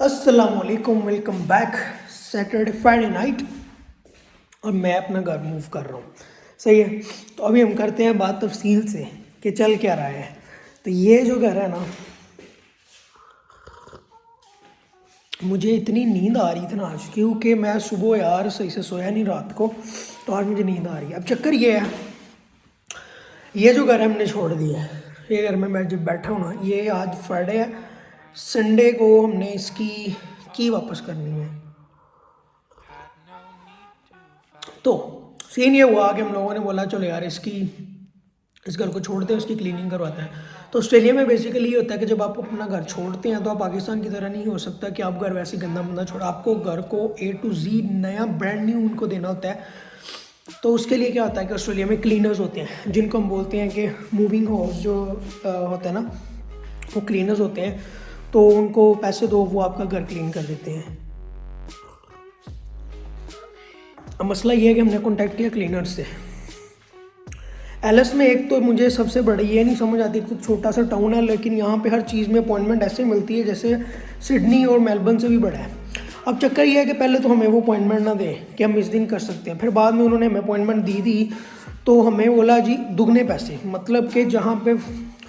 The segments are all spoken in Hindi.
अस्सलामुअलैकुम, welcome back. Saturday Friday night और मैं अपना घर मूव कर रहा हूँ। सही है, तो अभी हम करते हैं बात तफसील से कि चल क्या रहा है। तो ये जो घर है ना, मुझे इतनी नींद आ रही थी ना आज, क्योंकि मैं सुबह यार सही से सोया नहीं रात को, तो आज मुझे नींद आ रही है। अब चक्कर ये है, ये जो घर हमने छोड़ दिया है, ये घर में मैं जब बैठा हूँ ना, ये आज फ्राइडे है, संडे को हमने इसकी की वापस करनी है। तो सीन ये हुआ कि हम लोगों ने बोला चलो यार इस घर को छोड़ते हैं, उसकी क्लीनिंग करवाते हैं। तो ऑस्ट्रेलिया में बेसिकली ये होता है कि जब आप अपना घर छोड़ते हैं तो आप पाकिस्तान की तरह नहीं हो सकता कि आप घर वैसे गंदा मंदा छोड़, आपको घर को A to Z नया ब्रांड न्यू उनको देना होता है। तो उसके लिए क्या होता है कि ऑस्ट्रेलिया में क्लीनर्स होते हैं, जिनको हम बोलते हैं कि मूविंग हाउस जो होता है ना, वो क्लीनर्स होते हैं। तो उनको पैसे दो, वो आपका घर क्लीन कर देते हैं। अब मसला ये है कि हमने कॉन्टैक्ट किया क्लीनर से। एलिस में एक तो मुझे सबसे बड़ी ये नहीं समझ आती, कुछ छोटा सा टाउन है लेकिन यहाँ पे हर चीज़ में अपॉइंटमेंट ऐसे मिलती है जैसे सिडनी और मेलबर्न से भी बड़ा है। अब चक्कर ये है कि पहले तो हमें वो अपॉइंटमेंट ना दें कि हम इस दिन कर सकते हैं, फिर बाद में उन्होंने हमें अपॉइंटमेंट दी तो हमें बोला जी दुगने पैसे, मतलब कि जहाँ पे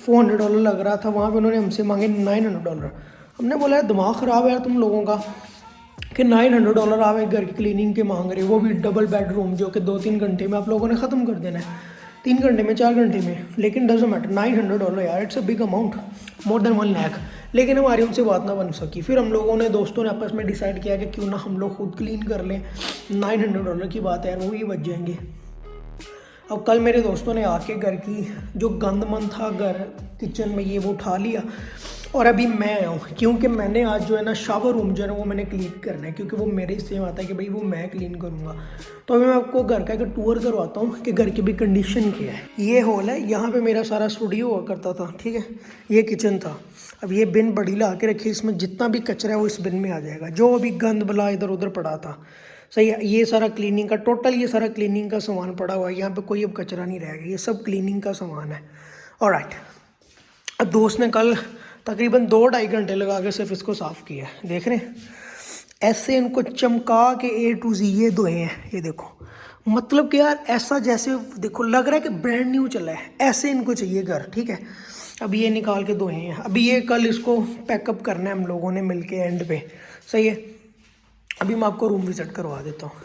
$400 लग रहा था वहाँ पे उन्होंने हमसे मांगे $900। हमने बोला यार दिमाग ख़राब है यार तुम लोगों का कि $900 आप एक घर की क्लीनिंग के मांग रहे हो, वो भी डबल बेडरूम जो कि 2-3 घंटे में आप लोगों ने ख़त्म कर देना है, 3 घंटे में 4 घंटे में। लेकिन डजंट मैटर, $900 यार, it's a big amount, more than 1 lakh. लेकिन हमारी उनसे बात ना बन सकी। फिर हम लोगों ने दोस्तों ने आपस में डिसाइड किया कि क्यों ना हम लोग खुद क्लीन कर लें। $900 की बात है यार, वो ही बच जाएंगे। अब कल मेरे दोस्तों ने आके घर की जो गंदमंद था घर किचन में, ये वो उठा लिया और अभी मैं आया हूँ, क्योंकि मैंने आज जो है ना शावर रूम जो है ना वो मैंने क्लीन करना है, क्योंकि वो मेरे से आता है कि भाई वो मैं क्लीन करूँगा। तो अभी मैं आपको घर का एक टूर करवाता हूँ कि घर की भी कंडीशन क्या है। ये हॉल है, यहाँ पे मेरा सारा स्टूडियो हुआ करता था, ठीक है। ये किचन था। अब ये बिन बड़ी ला के रखी, इसमें जितना भी कचरा है वो इस बिन में आ जाएगा, जो अभी गंद बला इधर उधर पड़ा था। सही है, ये सारा क्लीनिंग का टोटल, ये सारा क्लीनिंग का सामान पड़ा हुआ है यहाँ पे, कोई अब कचरा नहीं रहेगा, ये सब क्लीनिंग का सामान है। ऑलराइट, अब दोस्त ने कल तकरीबन 2-2.5 घंटे लगा के सिर्फ इसको साफ़ किया है। देख रहे हैं ऐसे इनको चमका के A to Z ये धोए हैं, ये देखो, मतलब कि यार ऐसा जैसे देखो लग रहा है कि ब्रांड न्यू चला है, ऐसे इनको चाहिए घर, ठीक है। अब ये निकाल के धोए हैं, अभी ये कल इसको पैकअप करना है हम लोगों ने मिल के एंड पे। सही है, अभी मैं आपको रूम विज़िट करवा देता हूँ।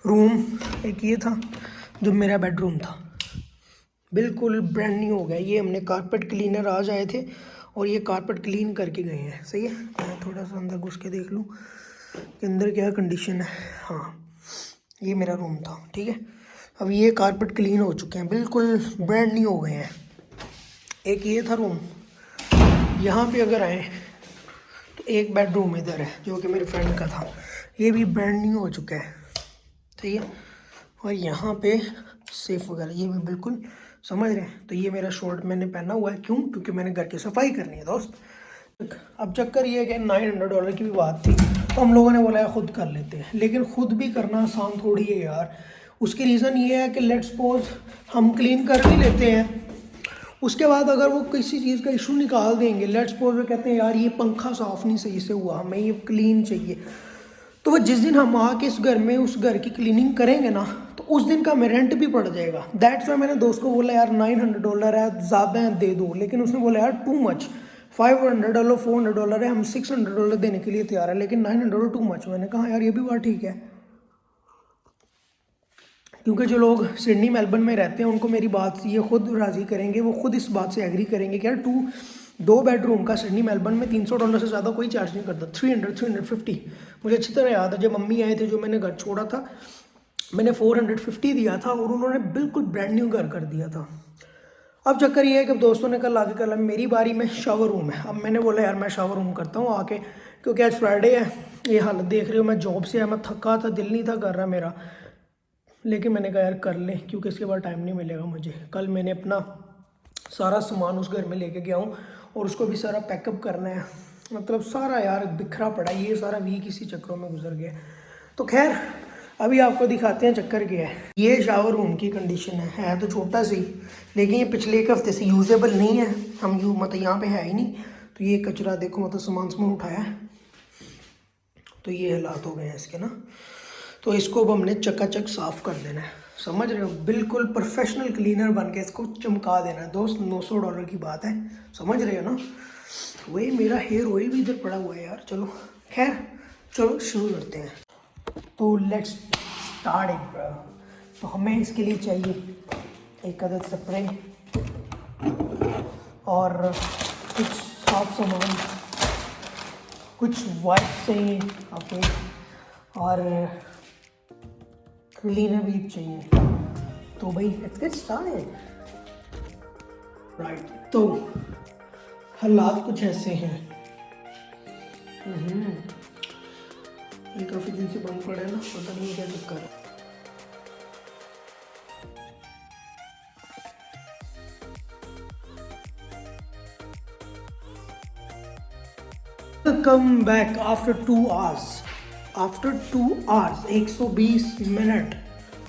रूम एक ये था जो मेरा बेडरूम था, बिल्कुल ब्रांड न्यू हो गया। ये हमने कारपेट क्लीनर आज आए थे और ये कारपेट क्लीन करके गए हैं। सही है, मैं थोड़ा सा अंदर घुस के देख लूँ कि अंदर क्या कंडीशन है। हाँ, ये मेरा रूम था, ठीक है। अब ये कारपेट क्लीन हो चुके हैं, बिल्कुल ब्रांड न्यू हो गए हैं। एक ये था रूम, यहाँ पे अगर आए तो एक बेडरूम इधर है जो कि मेरे फ्रेंड का था, ये भी ब्रांड न्यू हो चुका है, ठीक है। और यहाँ पे सेफ वगैरह ये भी बिल्कुल समझ रहे हैं। तो ये मेरा शॉर्ट मैंने पहना हुआ है, क्यों? क्योंकि मैंने घर की सफाई करनी है दोस्त। अब चक्कर ये है कि $900 की भी बात थी, तो हम लोगों ने बोला है ख़ुद कर लेते हैं, लेकिन ख़ुद भी करना आसान थोड़ी है यार। उसकी रीज़न ये है कि लेट्स सपोज हम क्लीन कर भी लेते हैं, उसके बाद अगर वो किसी चीज़ का इशू निकाल देंगे, लेट्स सपोज वो कहते हैं यार ये पंखा साफ़ नहीं सही से हुआ, हमें ये क्लीन चाहिए, तो वो जिस दिन हम आके इस घर में उस घर की क्लीनिंग करेंगे ना, तो उस दिन का हमें रेंट भी पड़ जाएगा। दैट्स वाई मैंने दोस्त को बोला यार $900 है, ज़्यादा है दे दो, लेकिन उसने बोला यार टू मच, $500 $400 है, हम $600 देने के लिए तैयार है, लेकिन $900 टू मच। मैंने कहा यार ये भी बात ठीक है, क्योंकि जो लोग सिडनी मेलबर्न में रहते हैं उनको मेरी बात ये खुद राज़ी करेंगे, वो खुद इस बात से एग्री करेंगे कि यार 2 बेडरूम का सिडनी मेलबर्न में $300 से ज़्यादा कोई चार्ज नहीं करता। 350 मुझे अच्छी तरह याद है, जब मम्मी आए थे जो मैंने घर छोड़ा था, मैंने 450 दिया था और उन्होंने बिल्कुल ब्रांड न्यू घर कर दिया था। अब चक्कर ये है कि दोस्तों ने कल आके कल मेरी बारी में शावर रूम है। अब मैंने बोला यार मैं शावर रूम करता हूँ आके, क्योंकि आज फ्राइडे है, ये हालत देख रहे हो, मैं जॉब से आया, मैं थका था, दिल नहीं था कर रहा मेरा, लेकिन मैंने कहा यार कर लें, क्योंकि इसके बाद टाइम नहीं मिलेगा मुझे। कल मैंने अपना सारा सामान उस घर में लेके गया हूँ और उसको भी सारा पैकअप करना है, मतलब सारा यार बिखरा पड़ा, ये सारा वीक इसी चक्करों में गुजर गया। तो खैर अभी आपको दिखाते हैं चक्कर क्या है। ये शावर रूम की कंडीशन है तो छोटा सी, लेकिन ये पिछले एक हफ्ते से यूजेबल नहीं है, हम मतलब यहाँ पे है ही नहीं। तो ये कचरा देखो, मतलब सामान उठाया है, तो ये हालात हो गए हैं इसके ना। तो इसको अब हमने चकाचक साफ़ कर देना है, समझ रहे हो, बिल्कुल प्रोफेशनल क्लीनर बन के इसको चमका देना है दोस्त। $900 की बात है, समझ रहे हो ना। वही मेरा हेयर ऑयल भी इधर पड़ा हुआ है यार। चलो खैर, चलो शुरू करते हैं। तो लेट्स स्टार्ट इट। तो हमें इसके लिए चाहिए एक अदद स्प्रे और कुछ साफ सामान, कुछ वाइप चाहिए ओके, और क्लीनर भी चाहिए। तो भाई लेट्स गेट स्टार्टेड। राइट, तो हालात कुछ ऐसे हैं। ये काफ़ी दिन से बंद पड़ा है ना, पता नहीं क्या चक्कर है। Come back after 2 hours, after 2 hours 120 minute,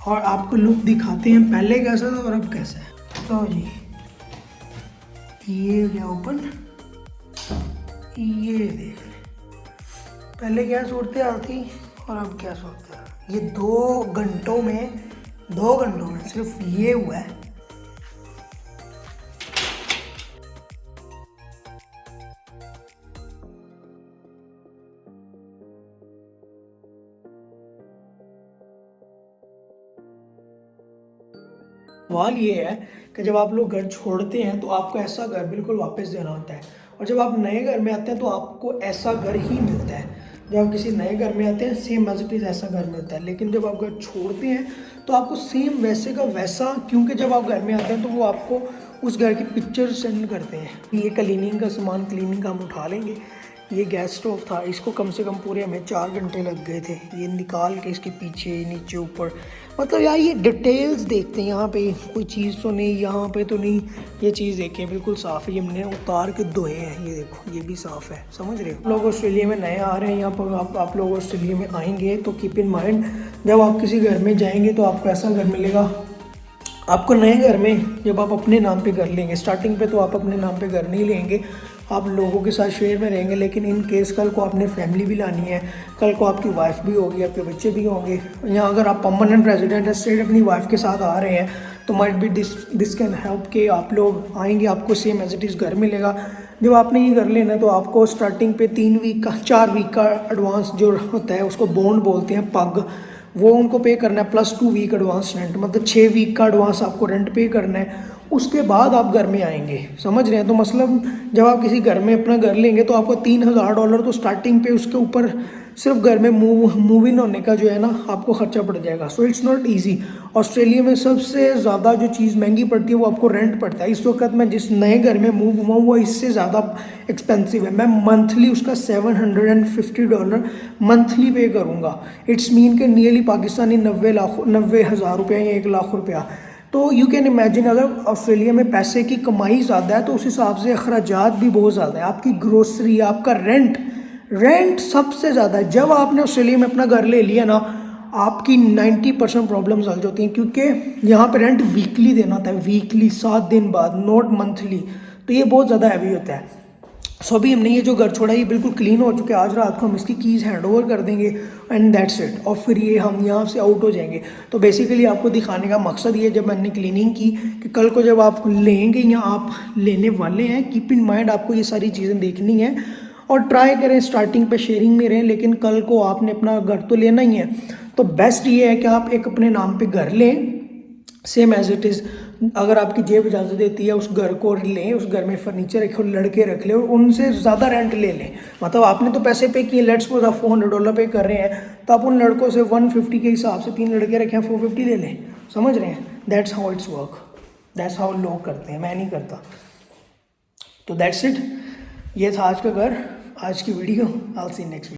और आपको लुक दिखाते हैं पहले कैसा था और अब कैसा है। तो जी ये हो गया ओपन, ये देख पहले क्या सूरत हाल थी और अब क्या सूरत हाल। ये 2 घंटों में सिर्फ ये हुआ है। सवाल ये है कि जब आप लोग घर छोड़ते हैं तो आपको ऐसा घर बिल्कुल वापस देना होता है, और जब आप नए घर में आते हैं तो आपको ऐसा घर ही मिलता है। जब आप किसी नए घर में आते हैं सेम एज इट इज़ ऐसा घर मिलता है, लेकिन जब आप घर छोड़ते हैं तो आपको सेम वैसे का वैसा, क्योंकि जब आप घर में आते हैं तो वो आपको उस घर की पिक्चर सेंड करते हैं। ये क्लीनिंग का सामान, क्लीनिंग का हम उठा लेंगे। ये गैस स्टोव था, इसको कम से कम पूरे हमें 4 घंटे लग गए थे। ये निकाल के इसके पीछे नीचे ऊपर, मतलब यार ये डिटेल्स देखते हैं। यहाँ पे कोई चीज़ तो नहीं, यहाँ पे तो नहीं, ये चीज़ देखें बिल्कुल साफ़ है। ये हमने उतार के धोए हैं, ये देखो ये भी साफ़ है, समझ रहे हो। लोग ऑस्ट्रेलिया में नए आ रहे हैं यहाँ पर, आप लोग ऑस्ट्रेलिया में आएंगे तो कीप इन माइंड, जब आप किसी घर में जाएंगे तो आपको ऐसा घर मिलेगा। आपको नए घर में जब आप अपने नाम पे घर लेंगे, स्टार्टिंग पे तो आप अपने नाम पे घर नहीं लेंगे, आप लोगों के साथ शेयर में रहेंगे। लेकिन इन केस कल को आपने फैमिली भी लानी है, कल को आपकी वाइफ भी होगी, आपके बच्चे भी होंगे। यहाँ अगर आप परमानेंट रेजिडेंट है, स्ट्रेट अपनी वाइफ के साथ आ रहे हैं, तो might be this can help के आप लोग आएंगे, आपको सेम एज इट इज़ घर मिलेगा। जब आपने ये घर लेना है तो आपको स्टार्टिंग पे 3 वीक का 4 वीक का एडवांस जो होता है उसको बॉन्ड बोलते हैं, पग, वो उनको पे करना है, प्लस 2 वीक एडवांस रेंट, मतलब 6 वीक का एडवांस आपको रेंट पे करना है। उसके बाद आप घर में आएंगे, समझ रहे हैं। तो मतलब जब आप किसी घर में अपना घर लेंगे तो आपको $3000 तो स्टार्टिंग पे, उसके ऊपर सिर्फ घर में मूव इन होने का जो है ना आपको खर्चा पड़ जाएगा। So it's not easy. Australia में सबसे ज़्यादा जो चीज़ महंगी पड़ती है वो आपको रेंट पड़ता है। इस वक्त मैं जिस नए घर में मूव हुआ हूँ वो इससे ज़्यादा एक्सपेंसिव है। मैं मंथली उसका $750 मंथली पे करूँगा। इट्स मीन के नियरली पाकिस्तानी 90,000 रुपये या 1 लाख रुपया। तो यू कैन इमेजिन, अगर ऑस्ट्रेलिया में पैसे की कमाई ज़्यादा है तो उस हिसाब से अखराजात भी बहुत ज़्यादा है। आपकी ग्रोसरी, आपका रेंट सबसे ज़्यादा है। जब आपने ऑस्ट्रेलिया में अपना घर ले लिया ना, आपकी 90% प्रॉब्लम्स हल होती हैं, क्योंकि यहाँ पे रेंट वीकली देना होता है, वीकली 7 दिन बाद, नॉट मंथली। तो ये बहुत ज़्यादा हैवी होता है। सो अभी हमने ये जो घर छोड़ा ये बिल्कुल क्लीन हो चुके हैं। आज रात को हम इसकी कीज़ हैंड ओवर कर देंगे एंड दैट्स इट, और फिर ये हम यहाँ से आउट हो जाएंगे। तो बेसिकली आपको दिखाने का मकसद ये, जब मैंने क्लीनिंग की, कि कल को जब आप लेंगे या आप लेने वाले हैं, कीप इन माइंड आपको ये सारी चीज़ें देखनी है और ट्राई करें स्टार्टिंग पे शेयरिंग में रहें। लेकिन कल को आपने अपना घर तो लेना ही है, तो बेस्ट ये है कि आप एक अपने नाम पे घर लें सेम एज इट इज़। अगर आपकी जेब इजाज़त देती है उस घर को लें, उस घर में फर्नीचर रखे, लड़के रख लें और उनसे ज़्यादा रेंट ले लें। मतलब आपने तो पैसे पे किए, लेट्स सपोज आप $400 पे कर रहे हैं, तो आप उन लड़कों से 150 के हिसाब से 3 लड़के रखें, 450 ले लें, समझ रहे हैं। That's how it's work, that's how लोग करते हैं, मैं नहीं करता। तो दैट्स इट, ये था आज का घर, आज की video. I will see next.